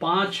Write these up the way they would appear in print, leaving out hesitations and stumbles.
5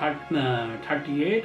38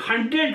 100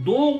2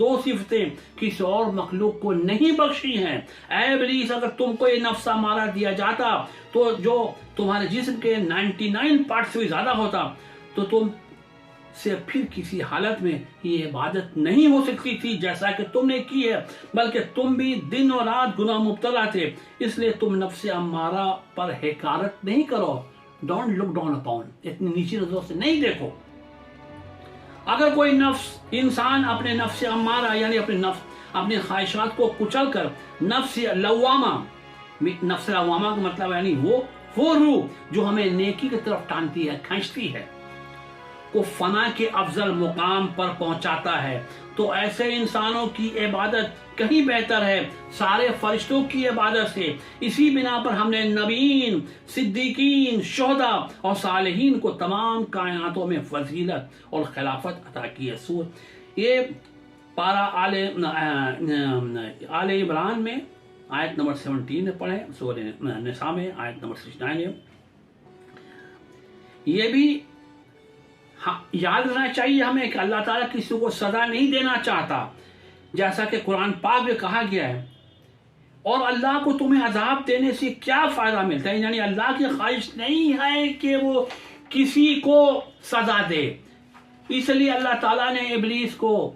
دو صفتیں کسی اور مخلوق کو نہیں بخشی ہیں۔ اے ابلیس، اگر تم کو یہ نفس امارہ دیا جاتا تو جو تمہارے جسم کے 99 پارٹ سے بھی زیادہ ہوتا تو تم سے پھر کسی حالت میں یہ عبادت نہیں ہو سکتی تھی جیسا کہ تم نے کی ہے، بلکہ تم بھی دن اور رات گناہ مبتلا تھے، اس لیے تم نفس امارہ پر حقارت نہیں کرو۔ ڈونٹ لک ڈاؤن اپون، اتنی نیچی نظروں سے نہیں دیکھو۔ اگر کوئی انسان اپنے نفس امارہ یعنی اپنے خواہشات کو کچل کر نفس لوامہ کا مطلب یعنی وہ روح جو ہمیں نیکی کی طرف ٹانتی ہے، کھینچتی ہے، کو فنا کے افضل مقام پر پہنچاتا ہے تو ایسے انسانوں کی عبادت کہیں بہتر ہے سارے فرشتوں کی عبادت سے۔ اسی بنا پر ہم نے نبیین، صدیقین، شہداء اور صالحین کو تمام کائناتوں میں فضیلت اور خلافت عطا کی ہے۔ یہ پارہ آل عمران میں آیت نمبر 17 میں پڑھیں، سورہ نساء میں آیت نمبر 69 ہے۔ یہ بھی یاد رکھنا چاہیے ہمیں کہ اللہ تعالیٰ کسی کو سزا نہیں دینا چاہتا، جیسا کہ قرآن پاک میں کہا گیا ہے، اور اللہ کو تمہیں عذاب دینے سے کیا فائدہ ملتا ہے، یعنی اللہ کی خواہش نہیں ہے کہ وہ کسی کو سزا دے، اس لیے اللہ تعالیٰ نے ابلیس کو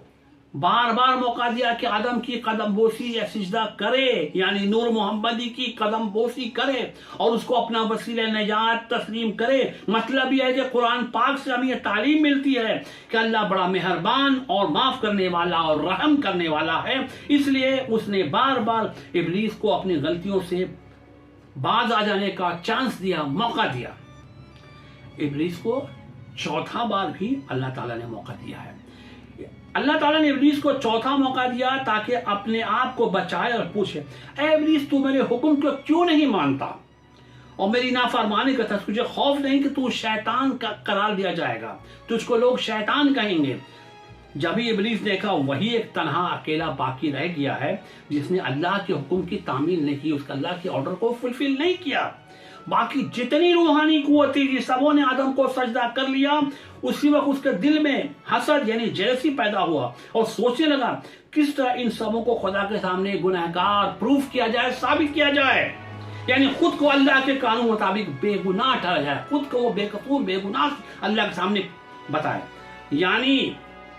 بار بار موقع دیا کہ آدم کی قدم بوسی یا سجدہ کرے، یعنی نور محمدی کی قدم بوسی کرے اور اس کو اپنا وسیلہ نجات تسلیم کرے۔ مطلب یہ ہے کہ قرآن پاک سے ہمیں یہ تعلیم ملتی ہے کہ اللہ بڑا مہربان اور معاف کرنے والا اور رحم کرنے والا ہے، اس لیے اس نے بار بار ابلیس کو اپنی غلطیوں سے باز آ جانے کا چانس دیا، موقع دیا۔ ابلیس کو چوتھا بار بھی اللہ تعالیٰ نے موقع دیا ہے۔ اللہ تعالیٰ نے ابلیس کو چوتھا موقع دیا تاکہ اپنے آپ کو بچائے اور پوچھے، اے ابلیس، تو میرے حکم کو کیوں نہیں مانتا اور میری نافرمانی کرتا؟ تجھے خوف نہیں کہ تو شیطان کا قرار دیا جائے گا، تجھ کو لوگ شیطان کہیں گے؟ جب ہی ابلیس دیکھا وہی ایک تنہا اکیلا باقی رہ گیا ہے جس نے اللہ کے حکم کی تعمیل نہیں کی، اس کا اللہ کے آرڈر کو فلفل نہیں کیا۔ باقی جتنی روحانی قوتیں تھی سبوں نے آدم کو سجدہ کر لیا۔ اسی وقت اس کے دل میں حسد یعنی جیلسی پیدا ہوا اور سوچنے لگا کس طرح ان سبوں کو خدا کے سامنے گنہگار پروف کیا جائے، ثابت کیا جائے، یعنی خود کو اللہ کے قانون مطابق بے گناہ ٹھہرایا جائے، خود کو وہ بے قصور بے گناہ اللہ کے سامنے بتائے۔ یعنی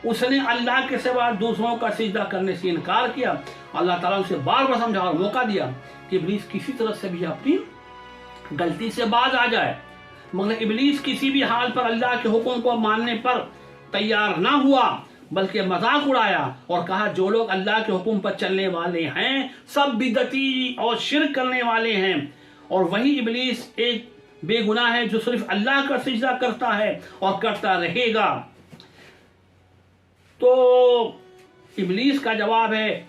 اس نے اللہ کے سوا دوسروں کا سجدہ کرنے سے انکار کیا۔ اللہ تعالیٰ اسے بار بار سمجھا اور موقع دیا کہ ابلیس کسی طرح سے بھی اپنی غلطی سے باز آ جائے، مگر ابلیس کسی بھی حال پر اللہ کے حکم کو ماننے پر تیار نہ ہوا، بلکہ مذاق اڑایا اور کہا جو لوگ اللہ کے حکم پر چلنے والے ہیں سب بدعتی اور شرک کرنے والے ہیں، اور وہی ابلیس ایک بے گناہ ہے جو صرف اللہ کا سجدہ کرتا ہے اور کرتا رہے گا۔ تو ابلیس کا جواب ہے،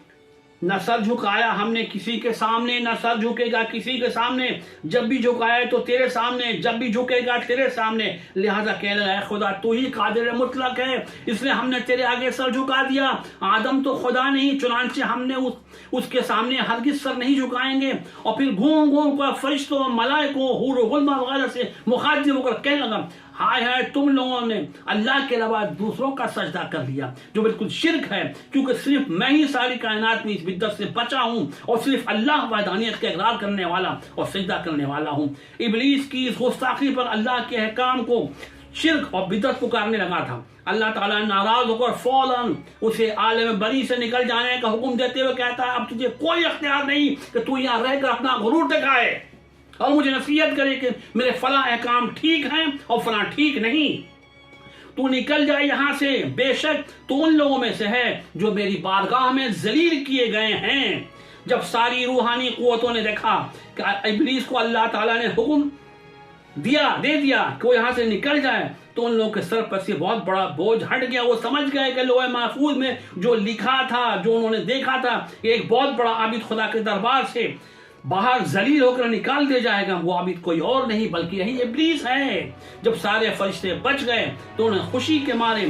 نہ سر جھکایا ہم نے کسی کے سامنے، نہ سر جھکے گا کسی کے سامنے، جب بھی جھکایا تو تیرے سامنے، جب بھی جھکے گا تیرے سامنے، لہذا کہنے لگا اے خدا تو ہی قادر مطلق ہے، اس لیے ہم نے تیرے آگے سر جھکا دیا۔ آدم تو خدا نہیں، چنانچہ ہم نے اس کے سامنے ہرگز سر نہیں جھکائیں گے۔ اور پھر گھوم گھوم کر فرشتوں، ملائکوں، حور و غلماں وغیرہ سے مخاطب ہو کر کہنے لگا ہائے ہائے تم لوگوں نے اللہ کے علاوہ دوسروں کا سجدہ کر لیا، جو بالکل شرک ہے، کیونکہ صرف میں ہی ساری کائنات میں اس بدعت سے بچا ہوں اور صرف اللہ وحدانیت کا اقرار کرنے والا اور سجدہ کرنے والا ہوں۔ ابلیس کی اس گستاخی پر اللہ کے احکام کو شرک اور بدعت پکارنے لگا تھا۔ اللہ تعالیٰ ناراض ہو کر فوراً اسے عالم بری سے نکل جانے کا حکم دیتے ہوئے کہتا ہے اب تجھے کوئی اختیار نہیں کہ تو یہاں رہ کر اپنا غرور دکھائے اور مجھے نصیحت کرے کہ میرے فلاں احکام ٹھیک ہیں اور فلاں ٹھیک نہیں، تو نکل جائے یہاں سے، بے شک تو ان لوگوں میں سے ہے جو میری بارگاہ میں ذلیل کیے گئے ہیں۔ جب ساری روحانی قوتوں نے دیکھا کہ ابلیس کو اللہ تعالیٰ نے حکم دے دیا کہ وہ یہاں سے نکل جائے تو ان لوگوں کے سر پر سے بہت بڑا بوجھ ہٹ گیا۔ وہ سمجھ گئے کہ لوح محفوظ میں جو لکھا تھا، جو انہوں نے دیکھا تھا، ایک بہت بڑا عابد خدا کے دربار سے باہر ذلیل ہو کر نکال دیا جائے گا، وہ عابد کوئی اور نہیں بلکہ یہی ابلیس ہے۔ جب سارے فرشتے بچ گئے تو انہوں نے خوشی کے مارے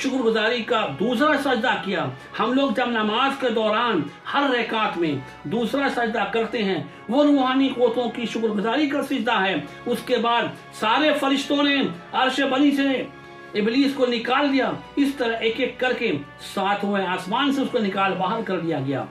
شکر گزاری کا دوسرا سجدہ کیا۔ ہم لوگ جب نماز کے دوران ہر رکعت میں دوسرا سجدہ کرتے ہیں وہ روحانی قوتوں کی شکر گزاری کا سجدہ ہے۔ اس کے بعد سارے فرشتوں نے عرش بری سے ابلیس کو نکال دیا. اس طرح ایک ایک کر کے ساتویں آسمان سے اس کو نکال باہر کر دیا گیا.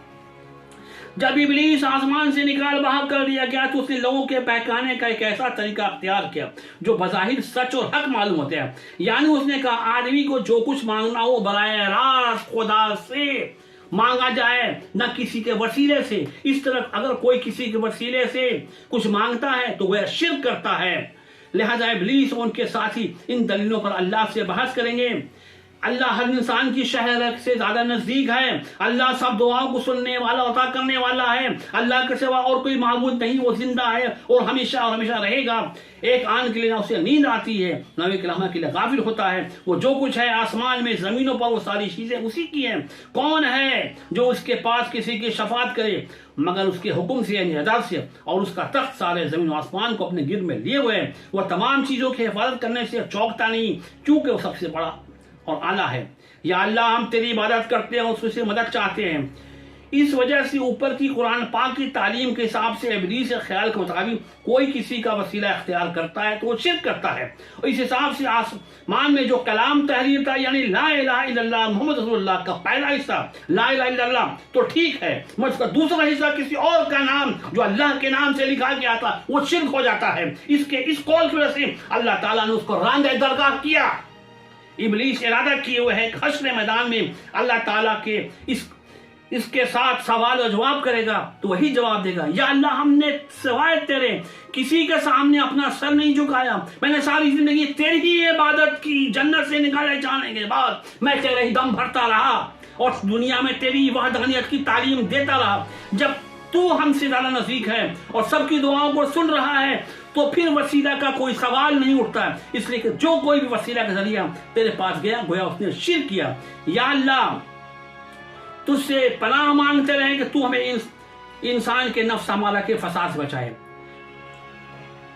جب ابلیس آسمان سے نکال باہر کر دیا گیا تو اس نے لوگوں کے بہکانے کا ایک ایسا طریقہ اختیار کیا جو بظاہر سچ اور حق معلوم ہوتے ہیں. یعنی اس نے کہا آدمی کو جو کچھ مانگنا ہو براہ راست خدا سے مانگا جائے, نہ کسی کے وسیلے سے. اس طرح اگر کوئی کسی کے وسیلے سے کچھ مانگتا ہے تو وہ شرک کرتا ہے. لہذا ابلیس اور ان کے ساتھی ان دلیلوں پر اللہ سے بحث کریں گے. اللہ ہر انسان کی شہرت سے زیادہ نزدیک ہے. اللہ سب دعاؤں کو سننے والا عطا کرنے والا ہے. اللہ کے سوا اور کوئی معبود نہیں, وہ زندہ ہے اور ہمیشہ رہے گا. ایک آن کے لیے نہ اسے نیند آتی ہے نہ وہ کلامہ کے لیے غافل ہوتا ہے. وہ جو کچھ ہے آسمان میں زمینوں پر وہ ساری چیزیں اسی کی ہیں. کون ہے جو اس کے پاس کسی کی شفاعت کرے مگر اس کے حکم سے یعنی اجازت سے, اور اس کا تخت سارے زمین و آسمان کو اپنے گرد میں لیے ہوئے. وہ تمام چیزوں کی حفاظت کرنے سے چوکتا نہیں کیونکہ وہ سب سے بڑا اور اعلیٰ ہے. یا اللہ ہم تیری عبادت کرتے ہیں اور اس سے مدد چاہتے ہیں. اس وجہ سے اوپر کی قرآن پاک کی تعلیم کے حساب سے ابلیس کے خیال کے مطابق کوئی کسی کا وسیلہ اختیار کرتا ہے تو وہ شرک کرتا ہے. اور اس حساب سے آسمان میں جو کلام تحریر تھا یعنی لا الہ الا اللہ محمد رسول اللہ کا پہلا حصہ لا الہ الا اللہ تو ٹھیک ہے, مگر اس کا دوسرا حصہ کسی اور کا نام جو اللہ کے نام سے لکھا گیا تھا وہ شرک ہو جاتا ہے. اس قول کی وجہ سے اللہ تعالیٰ نے اس کو رانگ درگاہ کیا. ابلیس ارادہ کیے ہوئے ہے حشر میدان میں اللہ تعالیٰ کے اس کے ساتھ سوال و جواب کرے گا تو وہی جواب دے گا, یا اللہ ہم نے سوائے تیرے کسی کے سامنے اپنا سر نہیں جھکایا, میں نے ساری زندگی تیری ہی عبادت کی. جنت سے نکالے جانے کے بعد میں تیرے ہی دم بھرتا رہا اور دنیا میں تیری وحدانیت کی تعلیم دیتا رہا. جب تو ہم سے زیادہ نزدیک ہے اور سب کی دعاؤں کو سن رہا ہے تو پھر وسیلہ کا کوئی سوال نہیں اٹھتا ہے. اس لیے کہ جو کوئی بھی وسیلہ کا ذریعہ تیرے پاس گیا گویا اس نے شرک کیا. یا اللہ تجھ سے پناہ مانگتے رہے کہ تو ہمیں انسان کے نفس ہمارا کے فساد سے بچائے.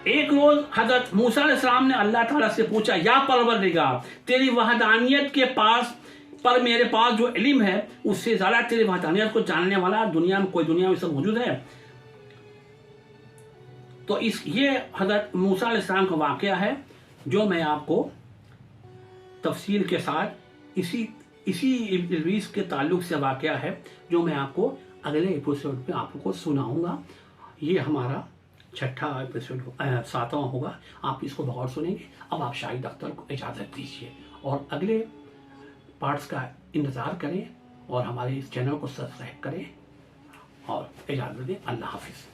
ایک روز حضرت موسیٰ علیہ السلام نے اللہ تعالیٰ سے پوچھا, یا پروردگار تیری وحدانیت کے پر میرے پاس جو علم ہے اس سے زیادہ تیری وحدانیت کو جاننے والا دنیا میں کوئی دنیا میں سب موجود ہے؟ تو یہ حضرت موسیٰ علیہ السلام کا واقعہ ہے جو میں آپ کو تفصیل کے ساتھ اسی ابلیس کے تعلق سے واقعہ ہے جو میں آپ کو اگلے ایپیسوڈ میں آپ کو سناؤں گا. یہ ہمارا 6واں ایپیسوڈ 7واں ہوگا. آپ اس کو بغور سنیں گے. اب آپ شاہد اختر کو اجازت دیجیے اور اگلے پارٹس کا انتظار کریں اور ہمارے اس چینل کو سبسکرائب کریں اور اجازت دیں. اللہ حافظ.